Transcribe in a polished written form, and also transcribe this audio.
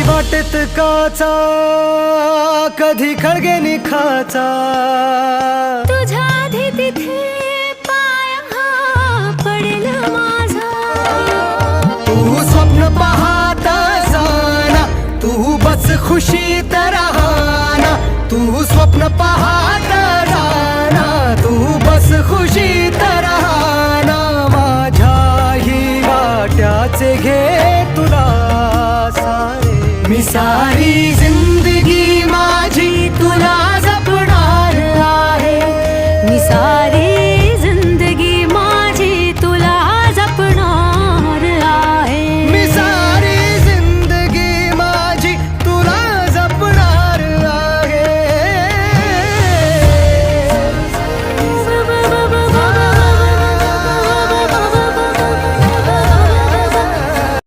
वाटेत काचा कधी खळगे निखाचा तुझ्या आधी तिथे पाय हा पडेल माझा तू स्वप्न पाहत जाना तू बस खुशीत राहना तू स्वप्न पाहत राहना तू बस खुशीत राहना माझ्याही वाट्याचे घे तुला सारे मी सारी जिंदगी